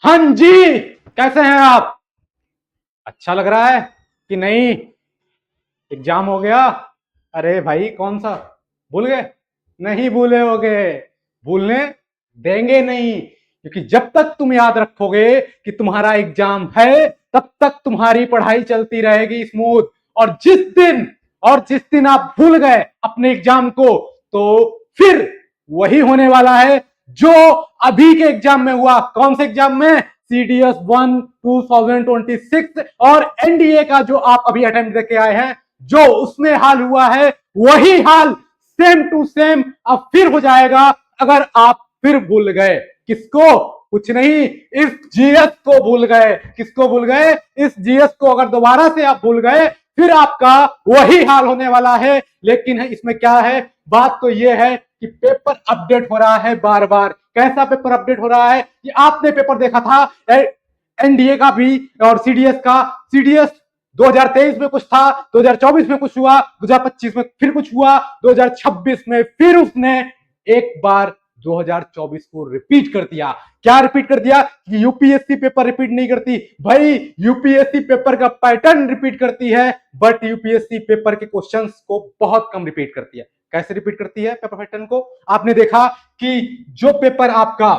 हाँ जी, कैसे हैं आप? अच्छा लग रहा है कि नहीं? एग्जाम हो गया? अरे भाई कौन सा? भूल गए? नहीं भूले होगे। भूलने देंगे नहीं, क्योंकि जब तक तुम याद रखोगे कि तुम्हारा एग्जाम है, तब तक तुम्हारी पढ़ाई चलती रहेगी स्मूथ। और जिस दिन आप भूल गए अपने एग्जाम को, तो फिर वही होने वाला है जो अभी के एग्जाम में हुआ। कौन से एग्जाम में? सीडीएस 1 2026 और एनडीए का जो आप अभी अटेम्प्ट देके आए हैं, जो उसमें हाल हुआ है, वही हाल सेम टू सेम अब फिर हो जाएगा अगर आप फिर भूल गए। किसको? कुछ नहीं, इस जीएस को भूल गए। किसको भूल गए? इस जीएस को अगर दोबारा से आप भूल गए, फिर आपका वही हाल होने वाला है। लेकिन इसमें क्या है, बात तो यह है कि पेपर अपडेट हो रहा है बार बार। कैसा पेपर अपडेट हो रहा है कि आपने पेपर देखा था एनडीए का भी और सीडीएस का। सीडीएस 2023 में कुछ था, 2024 में कुछ हुआ, 2025 में फिर कुछ हुआ, 2026 में फिर उसने एक बार 2024 को रिपीट कर दिया। क्या रिपीट कर दिया? कि यूपीएससी पेपर रिपीट नहीं करती भाई, यूपीएससी पेपर का पैटर्न रिपीट करती है, बट यूपीएससी पेपर के क्वेश्चंस को बहुत कम रिपीट करती है। कैसे रिपीट करती है पेपर पैटर्न को? आपने देखा कि जो पेपर आपका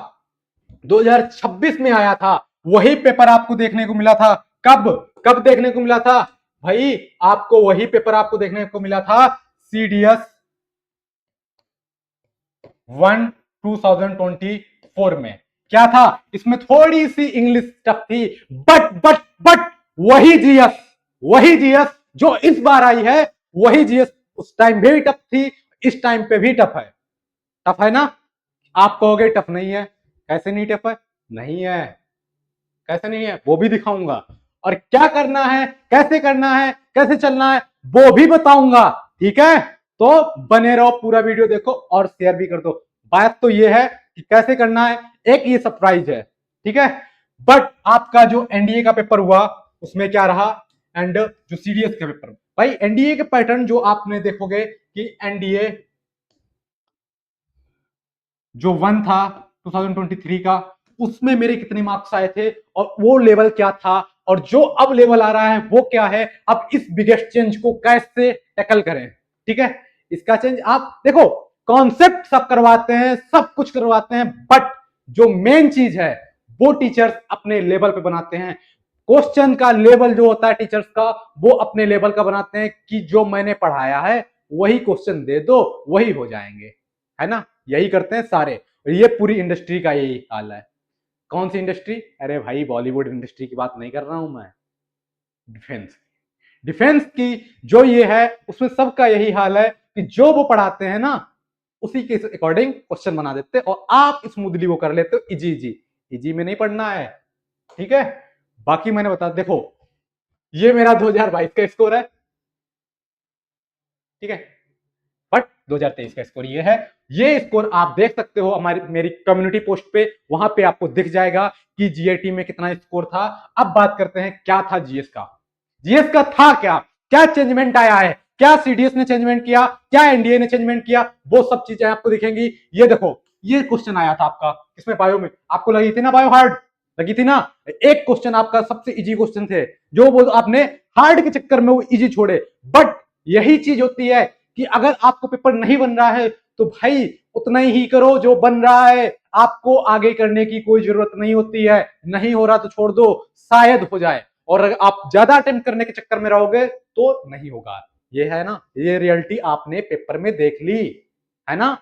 2026 में आया था, वही पेपर आपको देखने को मिला था। कब कब देखने को मिला था भाई? आपको वही पेपर आपको देखने को मिला था सीडीएस 1 2024 में। क्या था इसमें? थोड़ी सी इंग्लिश टफ थी, बट वही जीएस जो इस बार आई है, वही जीएस उस टाइम भी टफ थी, इस टाइम पे भी टफ है। टफ है ना? आप कहोगे टफ नहीं है। कैसे नहीं टफ है? नहीं है। कैसे नहीं है वो भी दिखाऊंगा, और क्या करना है, कैसे करना है, कैसे चलना है, वो भी बताऊंगा। ठीक है, तो बने रहो, पूरा वीडियो देखो और शेयर भी कर दो। बात तो ये है कि कैसे करना है, एक ये सरप्राइज है। ठीक है, बट आपका जो एनडीए का पेपर हुआ उसमें क्या रहा, एंड जो सीडीएस का पेपर, भाई एनडीए के पैटर्न जो आपने देखोगे कि एनडीए जो 1 था 2023 का, उसमें मेरे कितने मार्क्स आए थे और वो लेवल क्या था, और जो अब लेवल आ रहा है वो क्या है। अब इस बिगेस्ट चेंज को कैसे टैकल करें? ठीक है, इसका चेंज आप देखो, कॉन्सेप्ट सब करवाते हैं, सब कुछ करवाते हैं, बट जो मेन चीज है वो टीचर्स अपने लेवल पे बनाते हैं। क्वेश्चन का लेवल जो होता है टीचर्स का, वो अपने लेवल का बनाते हैं कि जो मैंने पढ़ाया है वही क्वेश्चन दे दो, वही हो जाएंगे। है ना? यही करते हैं सारे, और ये पूरी इंडस्ट्री का यही हाल है। कौन सी इंडस्ट्री? अरे भाई बॉलीवुड इंडस्ट्री की बात नहीं कर रहा हूं मैं, डिफेंस। डिफेंस की जो ये है, उसमें सबका यही हाल है कि जो वो पढ़ाते हैं ना, उसी के अकॉर्डिंग क्वेश्चन बना देते हैं, और आप स्मूथली वो कर लेते हो, इजी इजी। इजी में नहीं पढ़ना है। ठीक है, बाकी मैंने बता, देखो ये मेरा 2022 का स्कोर है। ठीक है, बट 2023 का स्कोर ये है। ये स्कोर आप देख सकते हो हमारी मेरी कम्युनिटी पोस्ट पे, वहां पे आपको दिख जाएगा कि जीएटी में कितना स्कोर था। अब बात करते हैं क्या था जीएस का। जीएस का था क्या, क्या चेंजमेंट आया है, क्या सीडीएस ने चेंजमेंट किया, क्या एनडीए ने चेंजमेंट किया, वो सब चीजें आपको दिखेंगी। ये देखो, ये क्वेश्चन आया था आपका इसमें बायो में, आपको लगी थी ना बायो हार्ड? लगी थी ना? एक क्वेश्चन आपका सबसे इजी क्वेश्चन थे, जो वो आपने हार्ड के चक्कर में वो इजी छोड़े। बट यही चीज होती है कि अगर आपको पेपर नहीं बन रहा है, तो भाई उतना ही करो जो बन रहा है। आपको आगे करने की कोई जरूरत नहीं होती है। नहीं हो रहा तो छोड़ दो, शायद हो जाए। और अगर आप ज्यादा अटेम्प्ट करने के चक्कर में रहोगे तो नहीं होगा। ये है ना, ये रियलिटी आपने पेपर में देख ली है ना?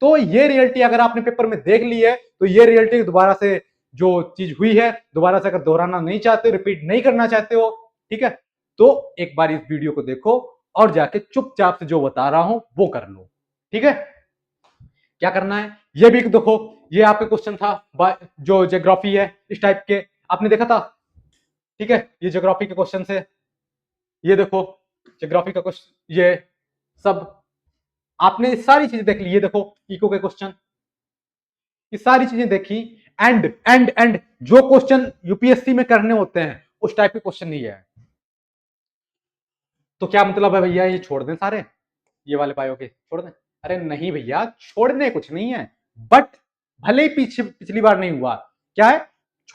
तो ये रियलिटी अगर आपने पेपर में देख ली है, तो ये रियलिटी दोबारा से जो चीज हुई है, दोबारा से अगर दोहराना नहीं चाहते, रिपीट नहीं करना चाहते हो, ठीक है, तो एक बार इस वीडियो को देखो और जाके चुपचाप से जो बता रहा हूं वो कर लो। ठीक है, क्या करना है ये भी देखो। ये आपका क्वेश्चन था जो ज्योग्राफी है, इस टाइप के आपने देखा था। ठीक है, ये ज्योग्राफी के क्वेश्चन है। ये देखो ज्योग्राफी का क्वेश्चन, ये सब आपने सारी चीजें देख ली। ये देखो इको के क्वेश्चन, ये सारी चीजें देखी। एंड जो क्वेश्चन यूपीएससी में करने होते हैं उस टाइप के क्वेश्चन नहीं है। तो क्या मतलब है भैया, ये छोड़ दें सारे, ये वाले बायो के छोड़ दें? अरे नहीं भैया, छोड़ने कुछ नहीं है, बट भले ही पीछे पिछली बार नहीं हुआ, क्या है,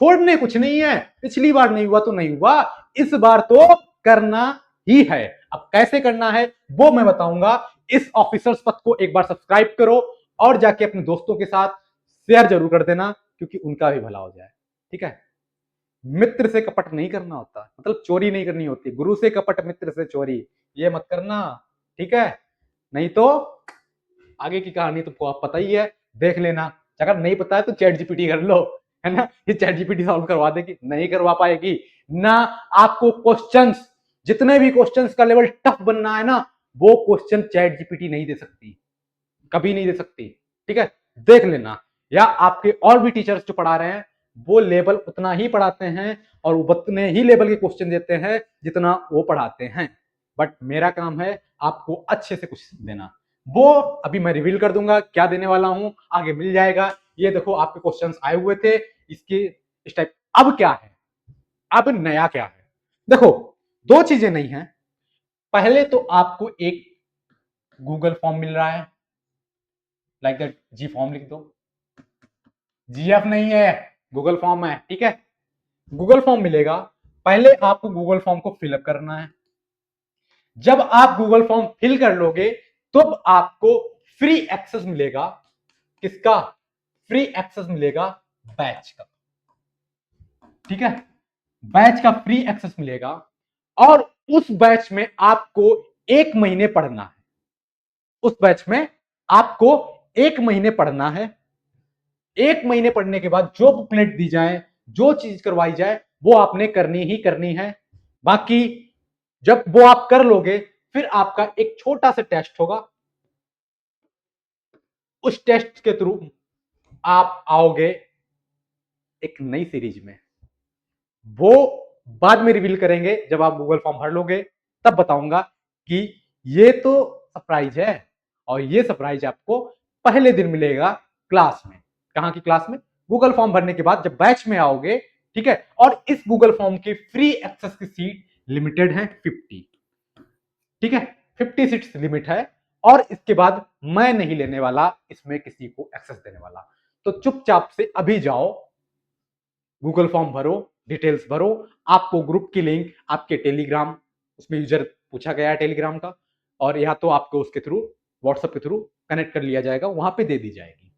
छोड़ने कुछ नहीं है। पिछली बार नहीं हुआ तो नहीं हुआ, इस बार तो करना ही है। अब कैसे करना है वो मैं बताऊंगा। इस ऑफिसर्स पथ को एक बार सब्सक्राइब करो और जाके अपने दोस्तों के साथ शेयर जरूर कर देना, क्योंकि उनका भी भला हो जाए। ठीक है, मित्र से कपट नहीं करना होता, मतलब चोरी नहीं करनी होती। गुरु से कपट, मित्र से चोरी, ये मत करना। ठीक है, नहीं तो आगे की कहानी तुमको आप पता ही है, देख लेना। अगर नहीं पता है तो चैट जीपीटी कर लो, है ना। ये चैट जीपीटी सॉल्व करवा देगी? नहीं करवा पाएगी ना। आपको क्वेश्चंस, जितने भी क्वेश्चंस का लेवल टफ बनना है ना, वो क्वेश्चन चैट जीपीटी नहीं दे सकती, कभी नहीं दे सकती। ठीक है, देख लेना। या आपके और भी टीचर्स जो पढ़ा रहे हैं वो लेवल उतना ही पढ़ाते हैं और उतने ही लेवल के क्वेश्चन देते हैं जितना वो पढ़ाते हैं। बट मेरा काम है आपको अच्छे से कुछ देना। वो अभी मैं रिवील कर दूंगा क्या देने वाला हूं, आगे मिल जाएगा। ये देखो आपके क्वेश्चंस आए हुए थे इसके इस टाइप। अब क्या है, अब नया क्या है? देखो, दो चीजें नहीं है। पहले तो आपको एक गूगल फॉर्म मिल रहा है, लाइक दैट, जी फॉर्म लिख दो। जीएफ नहीं है, गूगल फॉर्म है। ठीक है, गूगल फॉर्म मिलेगा। पहले आपको गूगल फॉर्म को फिलअप करना है। जब आप गूगल फॉर्म फिल कर लोगे तो आपको फ्री एक्सेस मिलेगा। किसका फ्री एक्सेस मिलेगा? बैच का। ठीक है, बैच का फ्री एक्सेस मिलेगा और उस बैच में आपको 1 महीने पढ़ना है। उस बैच में आपको 1 महीने पढ़ना है। 1 महीने पढ़ने के बाद जो बुकलेट दी जाए, जो चीज करवाई जाए, वो आपने करनी ही करनी है। बाकी जब वो आप कर लोगे फिर आपका एक छोटा सा टेस्ट होगा। उस टेस्ट के थ्रू आप आओगे एक नई सीरीज में। वो बाद में रिवील करेंगे, जब आप गूगल फॉर्म भर लोगे तब बताऊंगा कि ये तो सरप्राइज है। और ये सरप्राइज आपको पहले दिन मिलेगा क्लास में। कहां की क्लास में? गूगल फॉर्म भरने के बाद जब बैच में आओगे। ठीक है, और इस गूगल फॉर्म की फ्री एक्सेस की सीट लिमिटेड है 50। ठीक है, 50 सीट्स लिमिट है और इसके बाद मैं नहीं लेने वाला इसमें किसी को एक्सेस देने वाला। तो चुपचाप से अभी जाओ, गूगल फॉर्म भरो, डिटेल्स भरो। आपको ग्रुप की लिंक आपके टेलीग्राम, उसमें यूजर पूछा गया है टेलीग्राम का, और या तो आपको उसके थ्रू, व्हाट्सएप के थ्रू कनेक्ट कर लिया जाएगा, वहां पे दे दी जाएगी।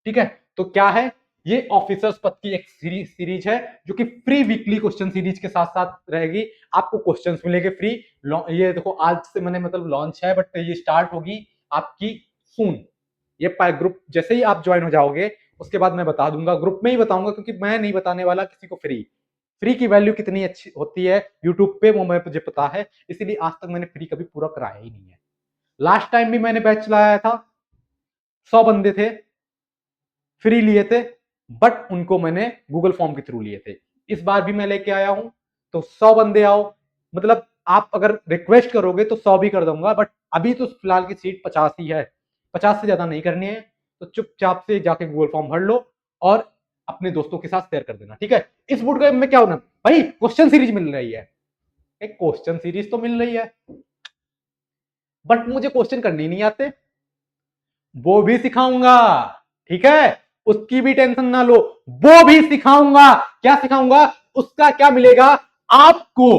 ठीक है, तो क्या है, ये ऑफिसर्स पद की एक सीरीज है जो कि फ्री वीकली क्वेश्चन सीरीज के साथ साथ रहेगी। आपको क्वेश्चंस मिलेंगे फ्री। ये देखो आज से मैंने मतलब लॉन्च है, बट ये स्टार्ट होगी आपकी सून। ये ग्रुप जैसे ही आप ज्वाइन हो जाओगे उसके बाद मैं बता दूंगा, ग्रुप में ही बताऊंगा, क्योंकि मैं नहीं बताने वाला किसी को फ्री। फ्री की वैल्यू कितनी अच्छी होती है यूट्यूब पे वो मुझे पता है, इसीलिए आज तक मैंने फ्री कभी पूरा कराया ही नहीं है। लास्ट टाइम भी मैंने बैच चलाया था, 100 बंदे थे, फ्री लिए थे, बट उनको मैंने गूगल फॉर्म के थ्रू लिए थे। इस बार भी मैं लेके आया हूं, तो 100 बंदे आओ। मतलब आप अगर रिक्वेस्ट करोगे तो 100 भी कर दूंगा, बट अभी तो फिलहाल की सीट 50 ही है। 50 से ज्यादा नहीं करनी है। तो चुपचाप से जाके गूगल फॉर्म भर लो और अपने दोस्तों के साथ शेयर कर देना। ठीक है, इस बुट गेम में क्या होना भाई, क्वेश्चन सीरीज मिल रही है। एक क्वेश्चन सीरीज तो मिल रही है, बट मुझे क्वेश्चन करने नहीं आते, वो भी सिखाऊंगा। ठीक है, उसकी भी टेंशन ना लो, वो भी सिखाऊंगा। क्या सिखाऊंगा? उसका क्या मिलेगा आपको?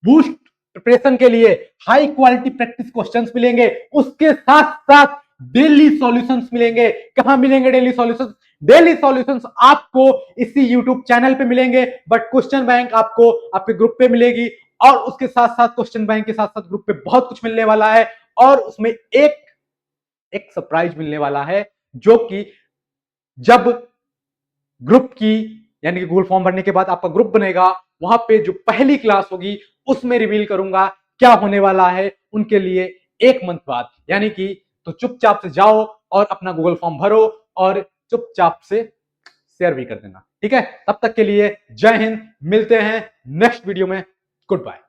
बूस्ट प्रिपरेशन के लिए हाई क्वालिटी प्रैक्टिस क्वेश्चंस मिलेंगे, उसके साथ साथ डेली सॉल्यूशंस मिलेंगे। कहां मिलेंगे डेली सॉल्यूशंस? डेली सॉल्यूशंस आपको इसी यूट्यूब चैनल पे मिलेंगे, बट क्वेश्चन बैंक आपको आपके ग्रुप पे मिलेगी। और उसके साथ साथ क्वेश्चन बैंक के साथ साथ ग्रुप पे बहुत कुछ मिलने वाला है। और उसमें एक एक सरप्राइज मिलने वाला है, जो कि जब ग्रुप की, यानी कि गूगल फॉर्म भरने के बाद आपका ग्रुप बनेगा, वहां पे जो पहली क्लास होगी उसमें रिवील करूंगा क्या होने वाला है उनके लिए 1 मंथ बाद। यानी कि तो चुपचाप से जाओ और अपना गूगल फॉर्म भरो और चुपचाप से शेयर भी कर देना। ठीक है, तब तक के लिए जय हिंद, मिलते हैं नेक्स्ट वीडियो में। Good bye.